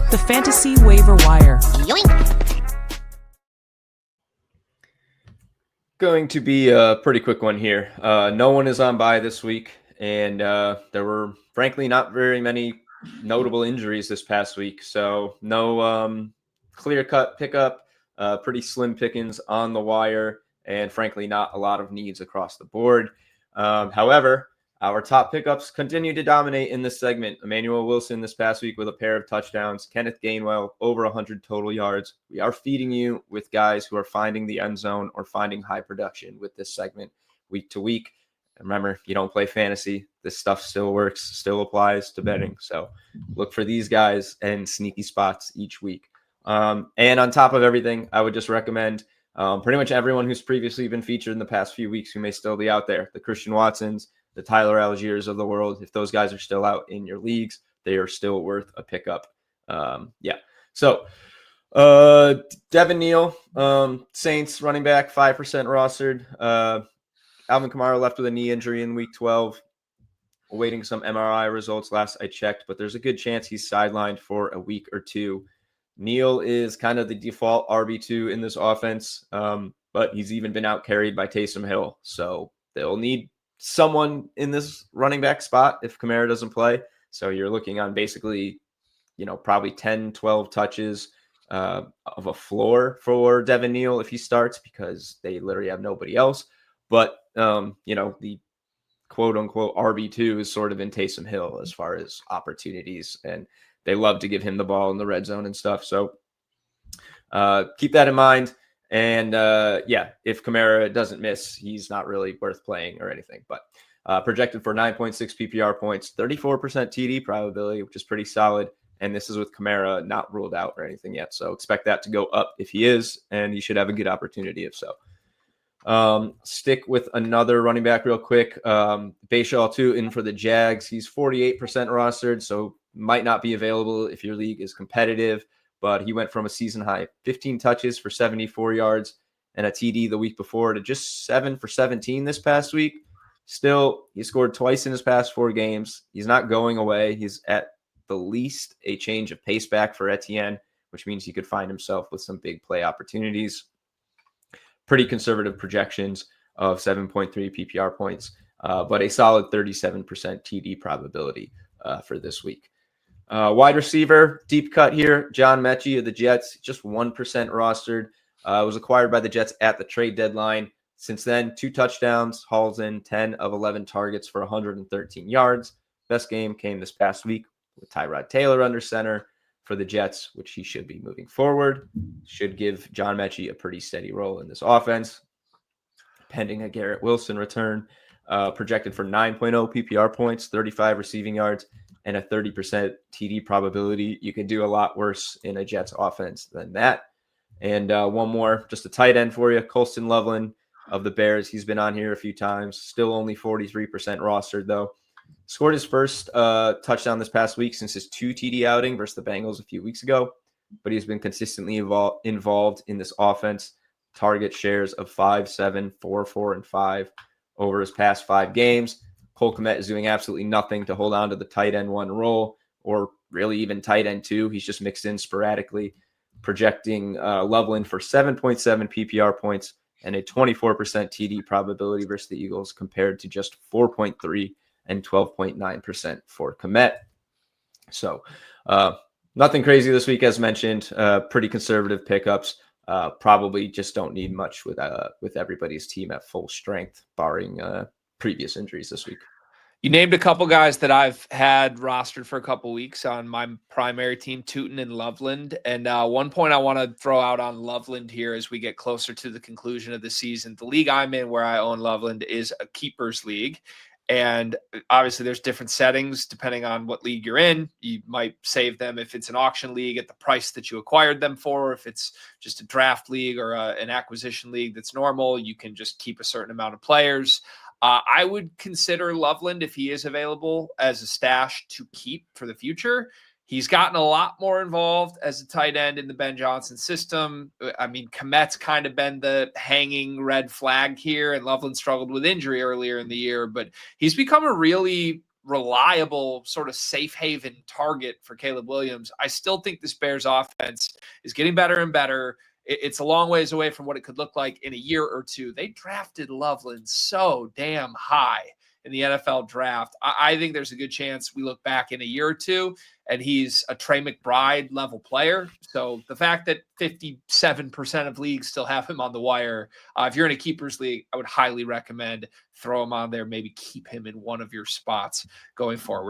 The Fantasy Waiver Wire. Yoink. Going to be a pretty quick one here. No one is on bye this week, and there were, frankly, not very many notable injuries this past week. So no clear-cut pickup, pretty slim pickings on the wire, and frankly, not a lot of needs across the board. However, our top pickups continue to dominate in this segment. Emmanuel Wilson this past week with a pair of touchdowns. Kenneth Gainwell over 100 total yards. We are feeding you with guys who are finding the end zone or finding high production with this segment week to week. Remember, you don't play fantasy. This stuff still works, still applies to betting. So look for these guys and sneaky spots each week. And on top of everything, I would just recommend pretty much everyone who's previously been featured in the past few weeks who may still be out there. The Christian Watsons, the Tyler Algiers of the world. If those guys are still out in your leagues, they are still worth a pickup. So Devin Neal, Saints running back, 5% rostered. Alvin Kamara left with a knee injury in week 12, awaiting some MRI results last I checked, but there's a good chance he's sidelined for a week or two. Neal is kind of the default RB2 in this offense, but he's even been out carried by Taysom Hill. So they'll need someone in this running back spot if Kamara doesn't play. So you're looking on basically, probably 10, 12 touches of a floor for Devin Neal if he starts, because they literally have nobody else. But, the quote unquote RB2 is sort of in Taysom Hill as far as opportunities, and they love to give him the ball in the red zone and stuff. So keep that in mind. And if Kamara doesn't miss, he's not really worth playing or anything. But projected for 9.6 PPR points, 34% TD probability, which is pretty solid. And this is with Kamara not ruled out or anything yet. So expect that to go up if he is, and he should have a good opportunity if so. Stick with another running back real quick. Bayshaw 2 in for the Jags. He's 48% rostered, so might not be available if your league is competitive. But he went from a season high 15 touches for 74 yards and a TD the week before to just 7 for 17 this past week. Still, he scored twice in his past 4 games. He's not going away. He's at the least a change of pace back for Etienne, which means he could find himself with some big play opportunities. Pretty conservative projections of 7.3 PPR points, but a solid 37% TD probability for this week. Wide receiver, deep cut here. John Mechie of the Jets, just 1% rostered. Was acquired by the Jets at the trade deadline. Since then, 2 touchdowns, hauls in 10 of 11 targets for 113 yards. Best game came this past week with Tyrod Taylor under center for the Jets, which he should be moving forward. Should give John Mechie a pretty steady role in this offense, pending a Garrett Wilson return. Projected for 9.0 PPR points, 35 receiving yards, and a 30% TD probability. You can do a lot worse in a Jets offense than that. And one more, just a tight end for you, Colston Loveland of the Bears. He's been on here a few times. Still only 43% rostered, though. Scored his first touchdown this past week since his 2 TD outing versus the Bengals a few weeks ago. But he's been consistently involved in this offense. Target shares of 5, 7, 4, 4, and 5 over his past 5 games. Cole Kmet is doing absolutely nothing to hold on to the tight end 1 role, or really even tight end 2. He's just mixed in sporadically. Projecting Loveland for 7.7 PPR points and a 24% TD probability versus the Eagles, compared to just 4.3 and 12.9% for Kmet. So nothing crazy this week, as mentioned. Pretty conservative pickups. Probably just don't need much with everybody's team at full strength, barring previous injuries this week. You named a couple guys that I've had rostered for a couple weeks on my primary team, Tootin and Loveland. And one point I want to throw out on Loveland here as we get closer to the conclusion of the season. The league I'm in where I own Loveland is a keepers league. And obviously there's different settings depending on what league you're in. You might save them if it's an auction league at the price that you acquired them for. If it's just a draft league or an acquisition league that's normal, you can just keep a certain amount of players. I would consider Loveland, if he is available, as a stash to keep for the future. He's gotten a lot more involved as a tight end in the Ben Johnson system. I mean, Kmet's kind of been the hanging red flag here, and Loveland struggled with injury earlier in the year, but he's become a really reliable sort of safe haven target for Caleb Williams. I still think this Bears offense is getting better and better. It's a long ways away from what it could look like in a year or two. They drafted Loveland so damn high in the NFL draft. I think there's a good chance we look back in a year or two and he's a Trey McBride level player. So the fact that 57% of leagues still have him on the wire, if you're in a keepers league, I would highly recommend throw him on there. Maybe keep him in one of your spots going forward.